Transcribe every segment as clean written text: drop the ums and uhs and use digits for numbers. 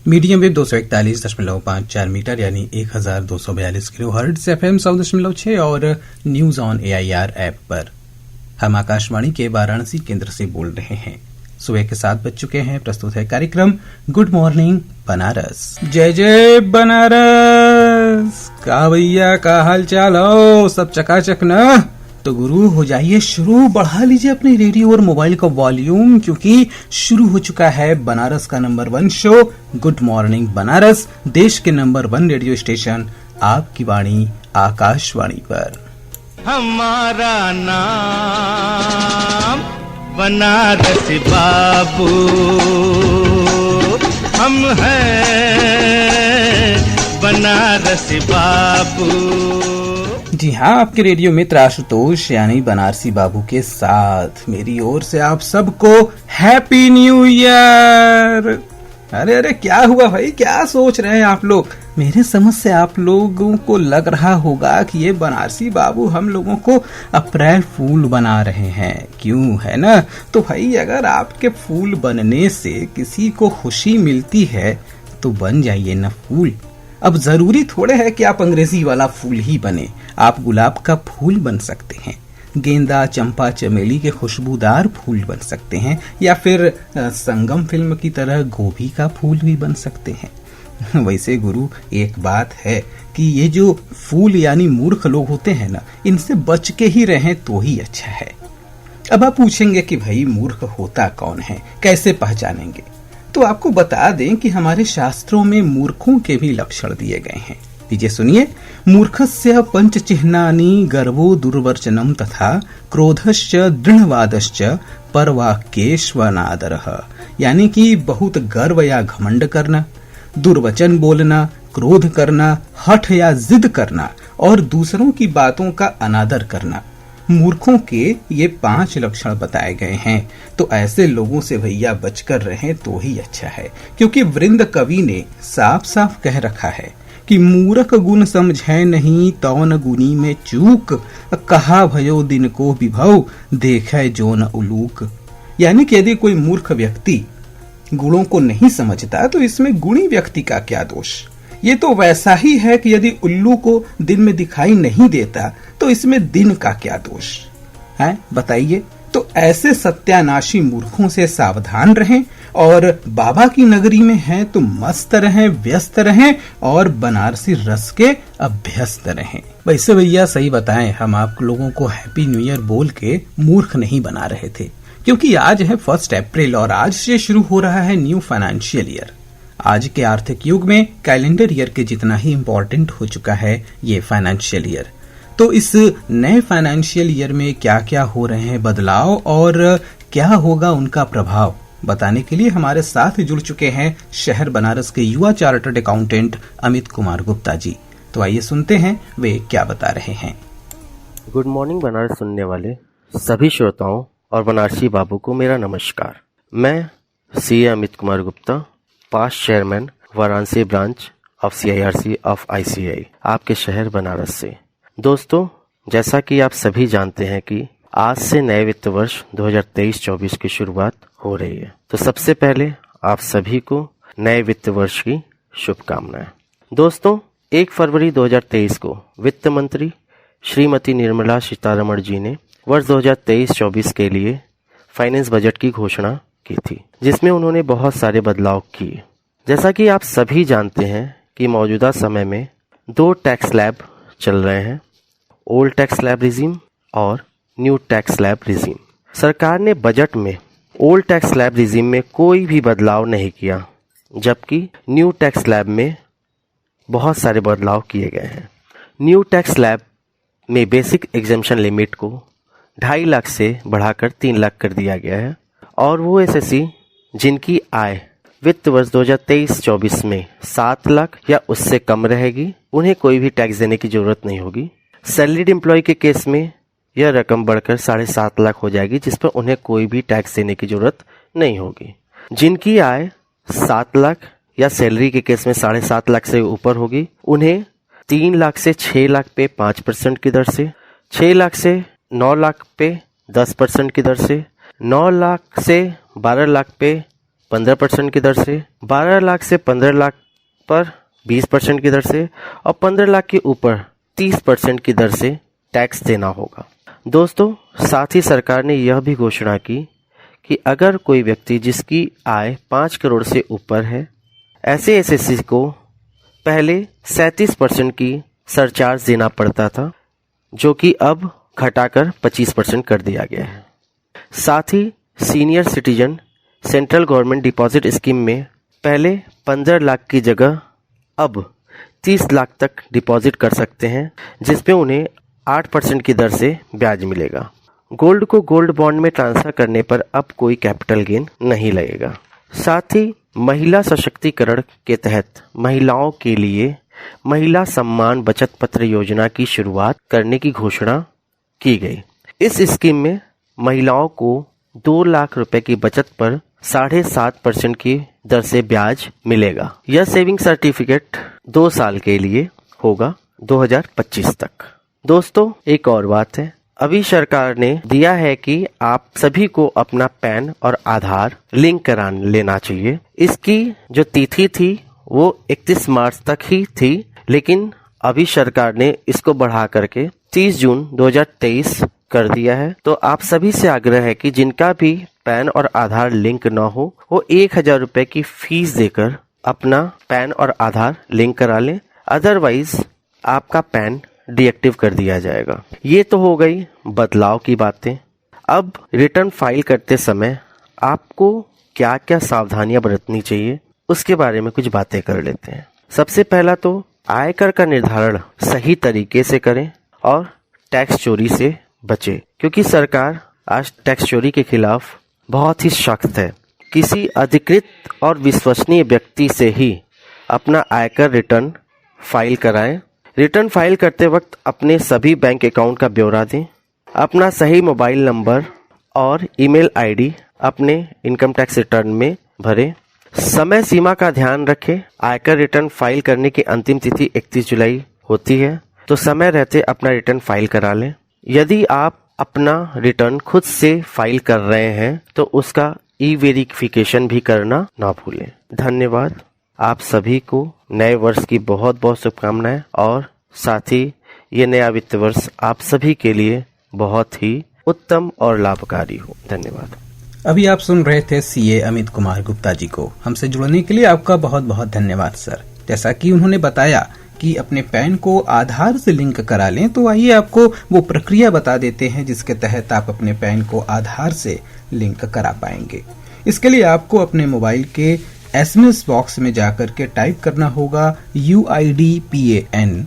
Medium wave 241.54 metre यानी 1242 kilohertz, FM 100.6 और news on AIR app पर। हम आकाशवाणी के वाराणसी केंद्र से बोल रहे हैं। सुबह के 7 बज चुके हैं। प्रस्तुत है कार्यक्रम गुड मॉर्निंग बनारस। जय जय बनारस। का भैया का हाल चाल हो? सब चकाचक ना? तो गुरु हो जाइए शुरू। बढ़ा लीजिए अपने रेडियो और मोबाइल का वॉल्यूम, क्योंकि शुरू हो चुका है बनारस का number 1 show good morning Banaras, देश के नंबर 1 रेडियो स्टेशन आपकी वाणी आकाशवाणी पर। हमारा नाम बनारस बाबू, हम हैं बनारस बाबू। जी हाँ, आपके रेडियो मित्र आशुतोष यानी बनारसी बाबू के साथ मेरी ओर से आप सबको हैप्पी न्यू ईयर। अरे क्या हुआ भाई, क्या सोच रहे हैं आप लोग? मेरे समझ से आप लोगों को लग रहा होगा कि ये बनारसी बाबू हम लोगों को अप्रैल फूल बना रहे हैं, क्यों, है ना? तो भाई अगर आपके फूल बनने से किसी को खुशी मिलती है तो बन जाइए ना फूल। अब जरूरी थोड़े है कि आप अंग्रेजी वाला फूल ही बने, आप गुलाब का फूल बन सकते हैं, गेंदा, चंपा, चमेली के खुशबूदार फूल बन सकते हैं, या फिर संगम फिल्म की तरह गोभी का फूल भी बन सकते हैं। वैसे गुरु एक बात है कि ये जो फूल यानी मूर्ख लोग होते हैं ना, इनसे बच के ही रहें तो ही अच्छा है। अब आप पूछेंगे कि भाई मूर्ख होता कौन है, कैसे पहचानेंगे? तो आपको बता दें कि हमारे शास्त्रों में मूर्खों के भी लक्षण दिए गए हैं। लीजिए सुनिए। मूर्खस्य पंचचिह्नानि गर्वो दुर्वर्चनम तथा क्रोधश्च दृढ़वादश्च परवाक्येष्वनादरः, यानी कि बहुत गर्व या घमंड करना, दुर्वचन बोलना, क्रोध करना, हठ या जिद करना और दूसरों की बातों का अनादर करना, मूर्खों के ये 5 लक्षण बताए गए हैं। तो ऐसे लोगों से भैया बचकर रहें तो ही अच्छा है, क्योंकि वृंद कवि ने साफ साफ कह रखा है कि मूर्ख गुण समझे नहीं तौन गुनी में चूक, कहा भयो दिन को विभव देखे जो न उलूक। यानी कि यदि कोई मूर्ख व्यक्ति गुणों को नहीं समझता तो इसमें गुणी व्यक्ति का क्या दोष? ये तो वैसा ही है कि यदि उल्लू को दिन में दिखाई नहीं देता तो इसमें दिन का क्या दोष है, बताइए। तो ऐसे सत्यानाशी मूर्खों से सावधान रहें और बाबा की नगरी में हैं तो मस्त रहें, व्यस्त रहें और बनारसी रस के अभ्यस्त रहें। वैसे भैया सही बताएं, हम आप लोगों को हैप्पी न्यू ईयर बोल के मूर्ख नहीं बना रहे थे, क्योंकि आज है 1 अप्रैल और आज से शुरू हो रहा है न्यू फाइनेंशियल ईयर। आज के आर्थिक युग में कैलेंडर ईयर के जितना ही इम्पोर्टेंट हो चुका है ये फाइनेंशियल ईयर। तो इस नए फाइनेंशियल ईयर में क्या क्या हो रहे हैं बदलाव और क्या होगा उनका प्रभाव, बताने के लिए हमारे साथ जुड़ चुके हैं शहर बनारस के युवा चार्टर्ड अकाउंटेंट अमित कुमार गुप्ता जी। तो आइए सुनते हैं वे क्या बता रहे हैं। गुड मॉर्निंग बनारस सुनने वाले सभी श्रोताओं और बनारसी बाबू को मेरा नमस्कार। मैं CA Amit Kumar Gupta, past chairman Varanasi branch of CIRC of ICAI, आपके शहर बनारस से। दोस्तों, जैसा कि आप सभी जानते हैं कि आज से नए वित्त वर्ष 2023-24 की शुरुआत हो रही है। तो सबसे पहले आप सभी को नए वित्त वर्ष की शुभकामनाएं। दोस्तों, 1 फरवरी 2023 को वित्त मंत्री श्रीमती निर्मला सीतारमण जी ने वर्ष 2023-24 के लिए फाइनेंस बजट की घोषणा की थी, जिसमें उन्होंने बहुत सारे बदलाव किए। जैसा कि आप सभी जानते हैं कि मौजूदा समय में 2 टैक्स स्लैब चल रहे हैं, ओल्ड टैक्स स्लैब रिजीम और न्यू टैक्स स्लैब रिजीम। सरकार ने बजट में ओल्ड टैक्स स्लैब रिजीम में कोई भी बदलाव नहीं किया, जबकि न्यू टैक्स स्लैब में बहुत सारे बदलाव किए गए हैं। न्यू टैक्स स्लैब में बेसिक एग्जेम्पशन लिमिट को 2.5 लाख से बढ़ाकर 3 लाख कर दिया गया है, और वो SSC जिनकी आय वित्त वर्ष 2023-24 में 7 लाख या उससे कम रहेगी, उन्हें कोई भी टैक्स देने की जरूरत नहीं होगी। सैलरीड एम्प्लॉय के केस में यह रकम बढ़कर 7.5 लाख हो जाएगी, जिस पर उन्हें कोई भी टैक्स देने की जरूरत नहीं होगी। जिनकी आय 7 लाख या सैलरी के केस में 7.5 लाख से ऊपर होगी, उन्हें 3 लाख से 6 लाख पे 5% की दर से, 6 लाख से 9 लाख पे 10% की दर से, 9 लाख से 12 लाख पे 15% की दर से, 12 लाख से 15 लाख पर 20% की दर से और 15 लाख के ऊपर 30% की दर से टैक्स देना होगा। दोस्तों, साथ ही सरकार ने यह भी घोषणा की कि अगर कोई व्यक्ति जिसकी आय 5 करोड़ से ऊपर है, ऐसे एसएससी को पहले 37% की सरचार्ज देना पड़ता था, जो कि अब घटाकर 25% कर दिया गया है। साथ ही senior citizen central government deposit scheme में पहले 15 लाख की जगह अब 30 लाख तक डिपॉजिट कर सकते हैं, जिसपे उन्हें 8% की दर से ब्याज मिलेगा। गोल्ड को गोल्ड बॉन्ड में ट्रांसफर करने पर अब कोई कैपिटल गेन नहीं लगेगा। साथ ही महिला सशक्तिकरण के तहत महिलाओं के लिए महिला सम्मान बचत पत्र योजना की शुरुआत करने की घोषणा की गई। इस स्कीम में महिलाओं को 2 लाख रुपए की बचत पर 7.5% की दर से ब्याज मिलेगा। यह सेविंग सर्टिफिकेट 2 साल के लिए होगा, 2025 तक। दोस्तों, एक और बात है, अभी सरकार ने दिया है कि आप सभी को अपना पैन और आधार लिंक करा लेना चाहिए। इसकी जो तिथि थी वो 31 मार्च तक ही थी, लेकिन अभी सरकार ने इसको बढ़ा करके 30 जून 2023 कर दिया है। तो आप सभी से आग्रह है कि जिनका भी पैन और आधार लिंक न हो, वो 1000 रुपए की फीस देकर अपना पैन और आधार लिंक करा लें, अदरवाइज आपका पैन डीएक्टिव कर दिया जाएगा। ये तो हो गई बदलाव की बातें। अब रिटर्न फाइल करते समय आपको क्या क्या सावधानियां बरतनी चाहिए, उसके बारे में कुछ बातें कर लेते हैं। सबसे पहला तो आयकर का निर्धारण सही तरीके से करें और टैक्स चोरी से बचे, क्योंकि सरकार आज टैक्स चोरी के खिलाफ बहुत ही सख्त है। किसी अधिकृत और विश्वसनीय व्यक्ति से ही अपना आयकर रिटर्न फाइल कराएं। रिटर्न फाइल करते वक्त अपने सभी बैंक अकाउंट का ब्यौरा दें। अपना सही मोबाइल नंबर और ईमेल आईडी अपने इनकम टैक्स रिटर्न में भरें। समय सीमा का ध्यान रखें। आयकर रिटर्न फाइल करने की अंतिम तिथि 31 जुलाई होती है, तो समय रहते अपना रिटर्न फाइल करा लें। यदि आप अपना रिटर्न खुद से फाइल कर रहे हैं तो उसका ई-वेरिफिकेशन भी करना ना भूलें। धन्यवाद। आप सभी को नए वर्ष की बहुत बहुत शुभकामनाएं और साथ ही ये नया वित्त वर्ष आप सभी के लिए बहुत ही उत्तम और लाभकारी हो। धन्यवाद। अभी आप सुन रहे थे सीए अमित कुमार गुप्ता जी को। हमसे जुड़ने के लिए आपका बहुत बहुत धन्यवाद सर। जैसा कि उन्होंने बताया कि अपने पैन को आधार से लिंक करा लें, तो आइए आपको वो प्रक्रिया बता देते हैं जिसके तहत आप अपने पैन को आधार से लिंक करा पाएंगे। इसके लिए आपको अपने मोबाइल के एसएमएस बॉक्स में जाकर के टाइप करना होगा UIDPAN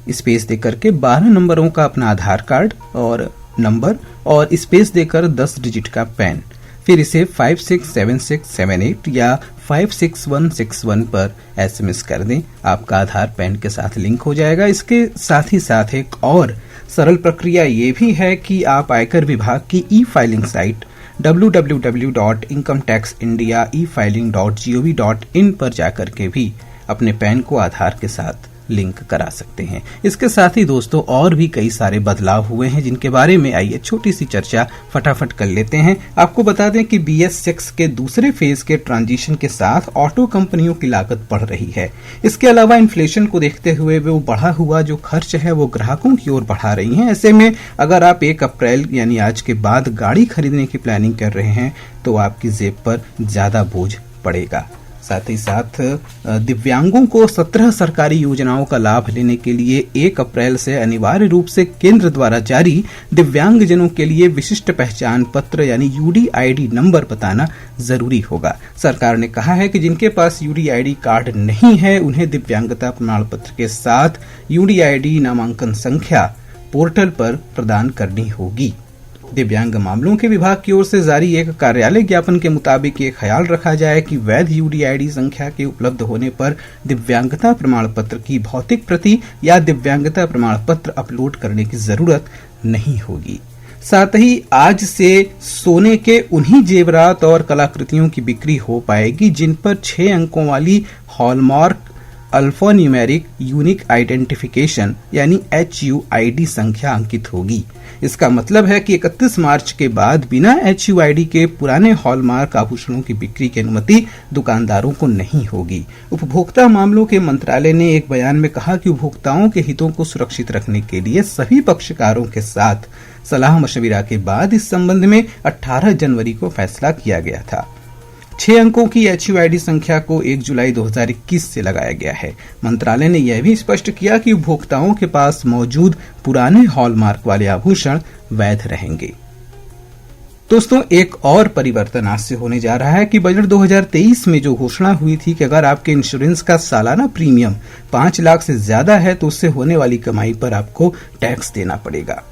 स्पेस देकर के 12 नंबरों का अपना आधार कार्ड और नंबर और स्पेस देकर 10 डिजिट का पैन, फिर इसे 567678 या 56161 पर एसएमएस कर दें। आपका आधार पैन के साथ लिंक हो जाएगा। इसके साथ ही साथ एक और सरल प्रक्रिया ये भी है कि आप आयकर विभाग की ई फाइलिंग साइट www.incometaxindiaefiling.gov.in पर जाकर के भी अपने पैन को आधार के साथ लिंक करा सकते हैं। इसके साथ ही दोस्तों और भी कई सारे बदलाव हुए हैं जिनके बारे में आइए छोटी सी चर्चा फटाफट कर लेते हैं। आपको बता दें कि BS6 के दूसरे फेज के ट्रांजिशन के साथ ऑटो कंपनियों की लागत बढ़ रही है। इसके अलावा इन्फ्लेशन को देखते हुए वो बढ़ा हुआ जो खर्च है वो ग्राहकों की ओर बढ़ा रही है। ऐसे में अगर आप 1 अप्रैल यानी आज के बाद गाड़ी खरीदने की प्लानिंग कर रहे हैं तो आपकी जेब पर ज्यादा बोझ पड़ेगा। साथ ही साथ दिव्यांगों को 17 सरकारी योजनाओं का लाभ लेने के लिए 1 अप्रैल से अनिवार्य रूप से केंद्र द्वारा जारी दिव्यांगजनों के लिए विशिष्ट पहचान पत्र यानी UDID नंबर बताना जरूरी होगा। सरकार ने कहा है कि जिनके पास UDID कार्ड नहीं है उन्हें दिव्यांगता प्रमाण पत्र के साथ UDID नामांकन संख्या पोर्टल पर प्रदान करनी होगी। दिव्यांग मामलों के विभाग की ओर से जारी एक कार्यालय ज्ञापन के मुताबिक ये ख्याल रखा जाए कि वैध UDID संख्या के उपलब्ध होने पर दिव्यांगता प्रमाण पत्र की भौतिक प्रति या दिव्यांगता प्रमाण पत्र अपलोड करने की जरूरत नहीं होगी। साथ ही आज से सोने के उन्हीं जेवरात और कलाकृतियों की बिक्री हो पाएगी जिन पर 6 अंकों वाली हॉलमार्क अल्फान्यूमेरिक यूनिक आइडेंटिफिकेशन यानी HUID संख्या अंकित होगी। इसका मतलब है कि 31 मार्च के बाद बिना HUID के पुराने हॉलमार्क आभूषणों की बिक्री की अनुमति दुकानदारों को नहीं होगी। उपभोक्ता मामलों के मंत्रालय ने एक बयान में कहा कि उपभोक्ताओं के हितों को सुरक्षित रखने के लिए सभी पक्षकारों के साथ सलाह मशविरा के बाद इस संबंध में 18 जनवरी को फैसला किया गया था। 6 अंकों की HUID संख्या को 1 जुलाई 2021 से लगाया गया है। मंत्रालय ने यह भी स्पष्ट किया कि उपभोक्ताओं के पास मौजूद पुराने हॉलमार्क वाले आभूषण वैध रहेंगे। दोस्तों, एक और परिवर्तन आज से होने जा रहा है कि बजट 2023 में जो घोषणा हुई थी कि अगर आपके इंश्योरेंस का सालाना प्रीमियम 5 लाख से ज्यादा है तो उससे होने वाली कमाई पर आपको टैक्स देना पड़ेगा।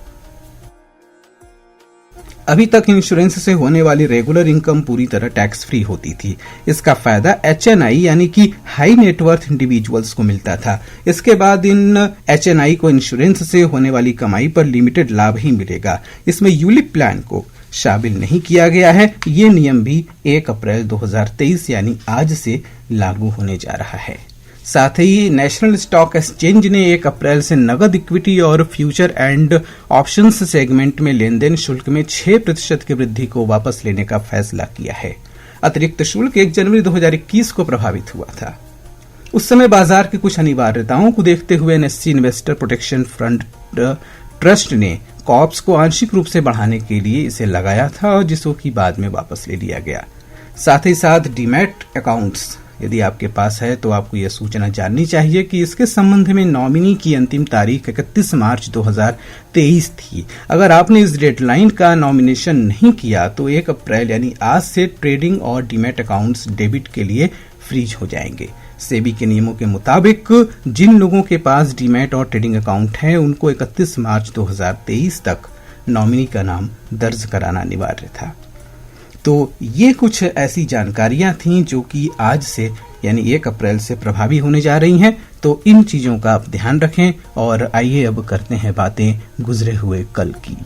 अभी तक इंश्योरेंस से होने वाली रेगुलर इनकम पूरी तरह टैक्स फ्री होती थी। इसका फायदा HNI यानी कि हाई नेटवर्थ इंडिविजुअल्स को मिलता था। इसके बाद इन HNI को इंश्योरेंस से होने वाली कमाई पर लिमिटेड लाभ ही मिलेगा। इसमें यूलिप प्लान को शामिल नहीं किया गया है। ये नियम भी 1 अप्रैल 2023 यानी आज से लागू होने जा रहा है। साथ ही नेशनल स्टॉक एक्सचेंज ने 1 अप्रैल से नगद इक्विटी और फ्यूचर एंड ऑप्शंस सेगमेंट में लेनदेन शुल्क में 6% की वृद्धि को वापस लेने का फैसला किया है। अतिरिक्त शुल्क 1 जनवरी 2021 को प्रभावित हुआ था। उस समय बाजार की कुछ अनिवार्यताओं को देखते हुए NSE investor protection fund trust ने कॉप्स को आंशिक रूप से बढ़ाने के लिए इसे लगाया था और जिसको कि बाद में वापस ले लिया गया। साथ ही साथ डीमैट अकाउंट्स यदि आपके पास है तो आपको यह सूचना जाननी चाहिए कि इसके संबंध में नॉमिनी की अंतिम तारीख 31 मार्च 2023 थी। अगर आपने इस डेडलाइन का नॉमिनेशन नहीं किया तो 1 अप्रैल यानी आज से ट्रेडिंग और डीमैट अकाउंट्स डेबिट के लिए फ्रीज हो जाएंगे। सेबी के नियमों के मुताबिक जिन लोगों के पास डीमैट और ट्रेडिंग अकाउंट है उनको 31 मार्च 2023 तक नॉमिनी का नाम दर्ज कराना अनिवार्य था। तो ये कुछ ऐसी जानकारियां थीं जो कि आज से यानी 1 अप्रैल से प्रभावी होने जा रही हैं। तो इन चीजों का आप ध्यान रखें और आइए अब करते हैं बातें गुजरे हुए कल की।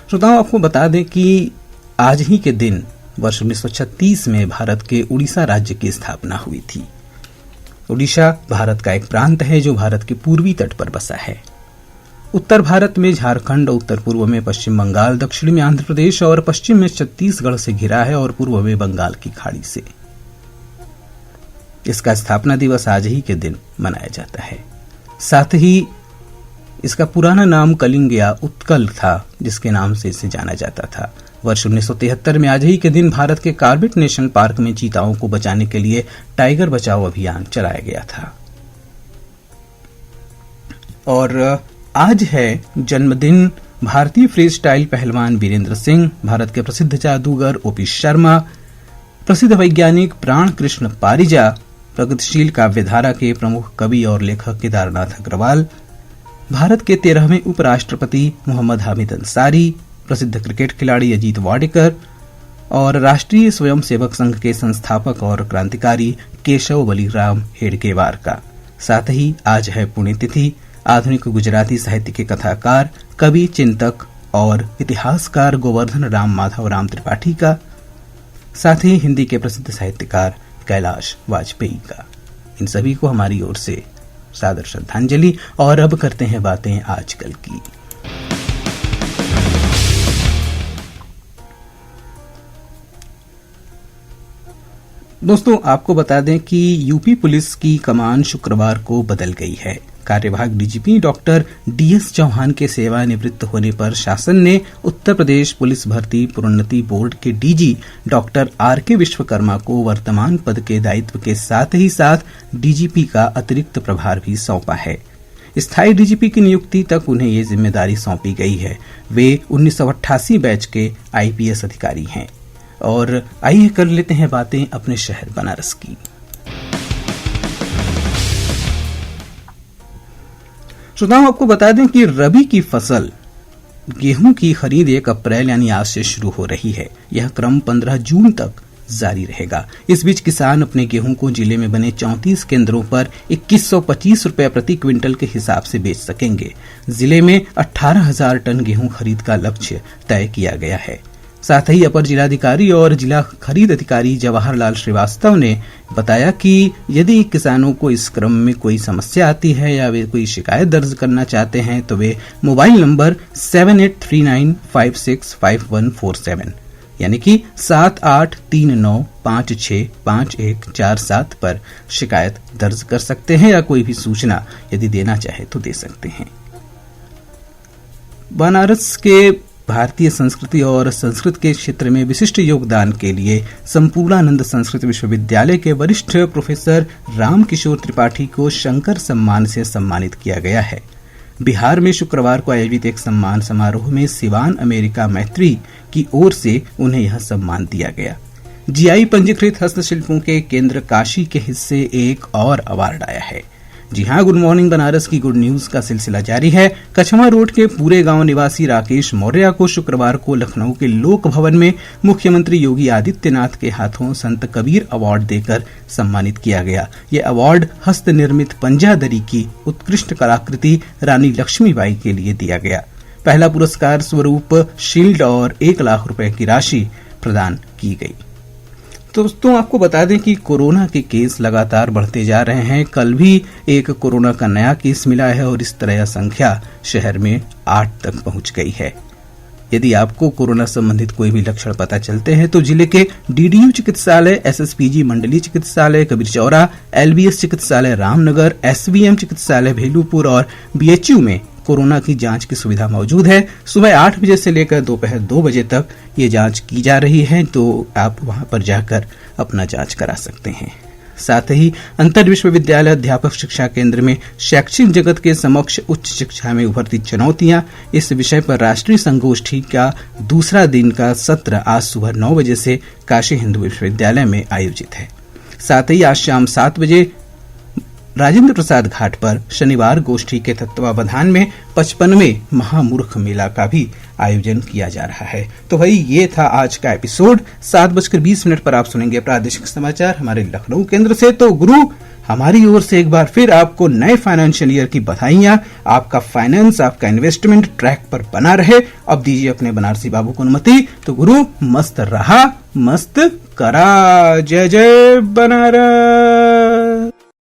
श्रोताओं, आपको बता दें कि आज ही के दिन वर्ष 1936 में भारत के उड़ीसा राज्य की स्थापना हुई थी। उड़ीसा भारत का एक प्रांत है जो भारत के पूर्वी तट पर बसा है। उत्तर भारत में झारखंड, उत्तर पूर्व में पश्चिम बंगाल, दक्षिण में आंध्र प्रदेश और पश्चिम में छत्तीसगढ़ से घिरा है और पूर्व में बंगाल की खाड़ी से। इसका स्थापना दिवस आज ही के दिन मनाया जाता है। साथ ही इसका पुराना नाम कलिंग या उत्कल था, जिसके नाम से इसे जाना जाता था। वर्ष 1973 में आज ही के दिन भारत के कार्बेट नेशनल पार्क में चीताओं को बचाने के लिए टाइगर बचाओ अभियान चलाया गया था। और आज है जन्मदिन भारतीय फ्री स्टाइल पहलवान वीरेंद्र सिंह, भारत के प्रसिद्ध जादूगर OP शर्मा, प्रसिद्ध वैज्ञानिक प्राण कृष्ण पारिजा, प्रगतिशील काव्यधारा के प्रमुख कवि और लेखक केदारनाथ अग्रवाल, भारत के 13वें उपराष्ट्रपति मोहम्मद हामिद अंसारी, प्रसिद्ध क्रिकेट खिलाड़ी अजीत वाडेकर और राष्ट्रीय स्वयंसेवक संघ के संस्थापक और क्रांतिकारी केशव बलिराम हेडगेवार का। साथ ही आज है पुण्यतिथि आधुनिक गुजराती साहित्य के कथाकार, कवि, चिंतक और इतिहासकार गोवर्धन राम माधव राम त्रिपाठी का। साथ ही हिंदी के प्रसिद्ध साहित्यकार कैलाश वाजपेयी का। इन सभी को हमारी ओर से सादर श्रद्धांजलि। और अब करते हैं बातें आजकल की। दोस्तों, आपको बता दें कि यूपी पुलिस की कमान शुक्रवार को बदल गई है। कार्यवाहक डीजीपी डॉक्टर DS चौहान के सेवानिवृत्त होने पर शासन ने उत्तर प्रदेश पुलिस भर्ती प्रोन्नति बोर्ड के DG डॉक्टर RK विश्वकर्मा को वर्तमान पद के दायित्व के साथ ही साथ DGP का अतिरिक्त प्रभार भी सौंपा है। स्थायी DGP की नियुक्ति तक उन्हें ये जिम्मेदारी सौंपी गई है। वे 1988 बैच के IPS अधिकारी हैं। और आइए कर लेते हैं बातें अपने शहर बनारस की। श्रोताओं, आपको बता दें कि रबी की फसल गेहूं की खरीद 1 अप्रैल यानी आज से शुरू हो रही है। यह क्रम 15 जून तक जारी रहेगा। इस बीच किसान अपने गेहूं को जिले में बने 34 केंद्रों पर 2125 रुपए प्रति क्विंटल के हिसाब से बेच सकेंगे। जिले में 18,000 टन गेहूं खरीद का लक्ष्य तय किया गया है। साथ ही अपर जिलाधिकारी और जिला खरीद अधिकारी जवाहरलाल श्रीवास्तव ने बताया कि यदि किसानों को इस क्रम में कोई समस्या आती है या वे कोई शिकायत दर्ज करना चाहते हैं तो वे मोबाइल नंबर 7839565147 यानी कि 7839565147 पर शिकायत दर्ज कर सकते हैं या कोई भी सूचना यदि देना चाहे तो दे सकते हैं। बनारस के भारतीय संस्कृति और संस्कृत के क्षेत्र में विशिष्ट योगदान के लिए संपूर्णानंद संस्कृत विश्वविद्यालय के वरिष्ठ प्रोफेसर रामकिशोर त्रिपाठी को शंकर सम्मान से सम्मानित किया गया है। बिहार में शुक्रवार को आयोजित एक सम्मान समारोह में सिवान अमेरिका मैत्री की ओर से उन्हें यह सम्मान दिया गया। जीआई पंजीकृत हस्तशिल्पों के केंद्र काशी के हिस्से एक और अवार्ड आया है। जी हां, गुड मॉर्निंग बनारस की गुड न्यूज का सिलसिला जारी है। कछवा रोड के पूरे गांव निवासी राकेश मौर्य को शुक्रवार को लखनऊ के लोक भवन में मुख्यमंत्री योगी आदित्यनाथ के हाथों संत कबीर अवार्ड देकर सम्मानित किया गया। ये अवार्ड हस्त निर्मित पंजादरी की उत्कृष्ट कलाकृति रानी लक्ष्मीबाई के लिए दिया गया। पहला पुरस्कार स्वरूप शील्ड और 1 लाख रुपए की राशि प्रदान की गई। दोस्तों, आपको बता दें कि कोरोना के केस लगातार बढ़ते जा रहे हैं। कल भी एक कोरोना का नया केस मिला है और इस तरह संख्या शहर में 8 तक पहुंच गई है। यदि आपको कोरोना संबंधित कोई भी लक्षण पता चलते हैं तो जिले के डीडीयू चिकित्सालय, एसएसपीजी मंडली चिकित्सालय कबीर चौरा, एलबीएस चिकित्सालय रामनगर, एसवीएम चिकित्सालय भेलूपुर और बीएचयू में कोरोना की जांच की सुविधा मौजूद है। सुबह 8 बजे से लेकर दोपहर 2 बजे तक ये जांच की जा रही है, तो आप वहां पर जाकर अपना जांच करा सकते हैं। साथ ही अंतर विश्वविद्यालय अध्यापक शिक्षा केंद्र में शैक्षिक जगत के समक्ष उच्च शिक्षा में उभरती चुनौतियां, इस विषय पर राष्ट्रीय संगोष्ठी का दूसरा दिन का सत्र आज सुबह 9 बजे से काशी हिंदू विश्वविद्यालय में आयोजित है। साथ ही आज शाम 7 बजे राजेंद्र प्रसाद घाट पर शनिवार गोष्ठी के तत्वावधान में 55वें महामूर्ख मेला का भी आयोजन किया जा रहा है। तो भाई ये था आज का एपिसोड। 7:20 पर आप सुनेंगे प्रादेशिक समाचार हमारे लखनऊ केंद्र से। तो गुरु, हमारी ओर से एक बार फिर आपको नए फाइनेंशियल ईयर की बधाइयां। आपका फाइनेंस, आपका इन्वेस्टमेंट ट्रैक पर बना रहे। अब दीजिए अपने बनारसी बाबू को अनुमति। तो गुरु, मस्त रहा, मस्त करा। जय जय बनारस।